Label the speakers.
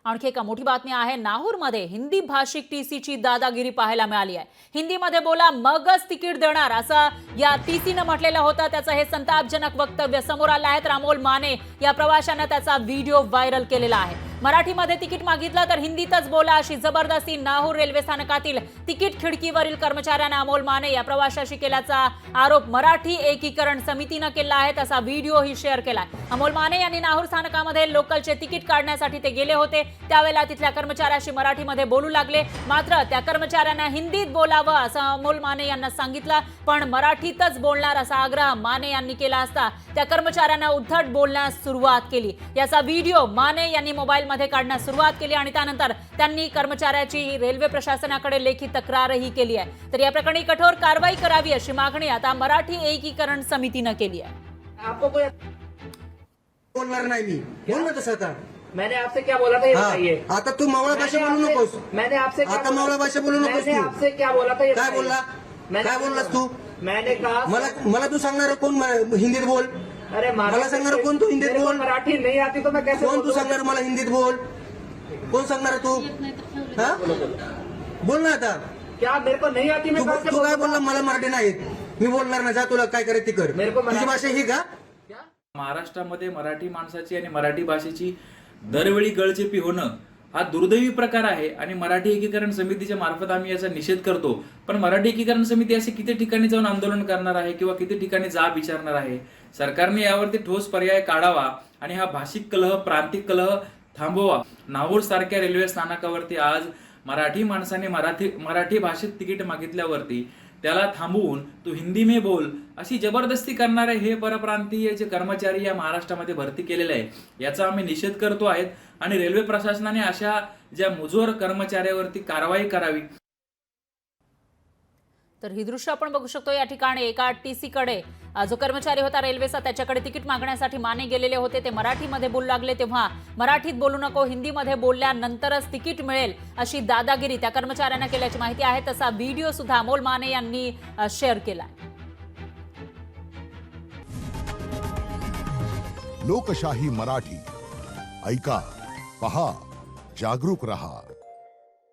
Speaker 1: आणखी एक मोठी बातमी आहे। नाहूरमध्ये हिंदी भाषिक टीसीची दादागिरी पाहायला मिळाली आहे। हिंदीमध्ये बोला मगच तिकीट देणार असं या टीसीने म्हटलेलं होतं। त्याचं हे संतापजनक वक्तव्य समोर आलं आहे। रामोल माने या प्रवाशाने त्याचा व्हिडिओ व्हायरल केलेला आहे। मराठीमध्ये तिकीट मागितलं तर हिंदीतच बोला अशी जबरदस्ती नाहूर रेल्वे स्थानकातील तिकीट खिडकीवरील कर्मचाऱ्याने अमोल माने या प्रवाशाशी केल्याचा आरोप मराठी एकीकरण समितीने केला आहे। तसा व्हिडिओही शेअर केलाय। अमोल माने यांनी नाहूर स्थानकामध्ये लोकलचे तिकीट काढण्यासाठी ते गेले होते। त्यावेळेला तिथल्या कर्मचाऱ्याशी मराठीमध्ये बोलू लागले, मात्र त्या कर्मचाऱ्यांना हिंदीत बोलावं असं अमोल माने यांना सांगितलं, पण मराठीतच बोलणार असा आग्रह माने यांनी केला असता त्या कर्मचाऱ्यांना उद्धट बोलण्यास सुरुवात केली। याचा व्हिडिओ माने यांनी मोबाईलमध्ये काढण्यास सुरुवात केली आणि त्यानंतर त्यांनी कर्मचाऱ्याची रेल्वे प्रशासनाकडे लेखी तक्रारही केली आहे। तर या प्रकरणी कठोर कारवाई करावी अशी मागणी आता मराठी एकीकरण समितीने केली आहे।
Speaker 2: आपको कोई
Speaker 3: बोलणार नाही मी, बोल ना तसं आता।
Speaker 2: मैंने आपसे क्या बोला था ये बताइए।
Speaker 3: आता तू मावळा भाषा बोलू नकोस।
Speaker 2: मैंने आपसे क्या
Speaker 3: आता मावळा भाषा बोलू नकोस
Speaker 2: मैंने
Speaker 3: तू।
Speaker 2: आपसे क्या बोला था ये
Speaker 3: काय
Speaker 2: बताइए।
Speaker 3: बोलला?
Speaker 2: मैंने
Speaker 3: काय बोललास तू?
Speaker 2: मैंने कहा
Speaker 3: मला तू सांगणार कोण हिंदीत बोल?
Speaker 2: अरे
Speaker 3: मला सांगणार कोण तू हिंदीत
Speaker 2: मेरे को
Speaker 3: बोल?
Speaker 2: मराठी नहीं आती तो मैं कैसे
Speaker 3: कोण तू
Speaker 2: बोलूं?
Speaker 3: सांगणार मला हिंदीत बोल? कोण सांगणार तू? हा? बोल ना आता।
Speaker 2: क्या मेरे को नहीं आती मैं
Speaker 3: तू
Speaker 2: कैसे
Speaker 3: तू काय
Speaker 2: बोलूं?
Speaker 3: बोलला? मला मराठी नाही येत, मी बोलणार ना। जा, तुला काय करायचं ते कर।
Speaker 2: मेरे को
Speaker 3: तुझी भाषा ही का?
Speaker 4: महाराष्ट्रामध्ये मराठी माणसाची आणि मराठी भाषेची दरवेळी गळचेपी होणं हा दुर्दैवी प्रकार आहे आणि मराठी एकीकरण समितीच्या मार्फत आम्ही याचा निषेध करतो। पण मराठी एकीकरण समिती असे किती ठिकाणी जाऊन आंदोलन करणार आहे किंवा किती ठिकाणी जाब विचारणार आहे? सरकारने यावरती ठोस पर्याय काढावा आणि हा भाषिक कलह, प्रांतिक कलह थांबवा। नाहूर सारख्या रेल्वे स्थानकावरती आज मराठी माणसाने मराठी भाषेत तिकीट मागितल्यावरती त्याला थांबवून तू हिंदी में बोल अशी जबरदस्ती करणारे हे परप्रांतीय जे कर्मचारी या महाराष्ट्रामध्ये भरती केलेले आहे, याचा आम्ही निषेध करतो आहेत आणि रेल्वे प्रशासनाने अशा ज्या मुजोर कर्मचाऱ्यावरती कारवाई करावी।
Speaker 1: तर ही दृश्य आपण बघू शकतो। या ठिकाणी एका टीसी कडे जो कर्मचारी होता रेल्वेचा त्याच्याकडे तिकीट मागण्यासाठी माने गेलेले होते। ते मराठीमध्ये बोलू लागले, तेव्हा मराठीत बोलू नको, हिंदीमध्ये बोलल्यानंतरच तिकीट मिळेल अशी दादागिरी त्या कर्मचाऱ्यांना केल्याची माहिती आहे। तसा व्हिडिओ सुद्धा अमोल माने यांनी शेअर केला।
Speaker 5: लोकशाही मराठी ऐका, पहा, जागरूक रहा।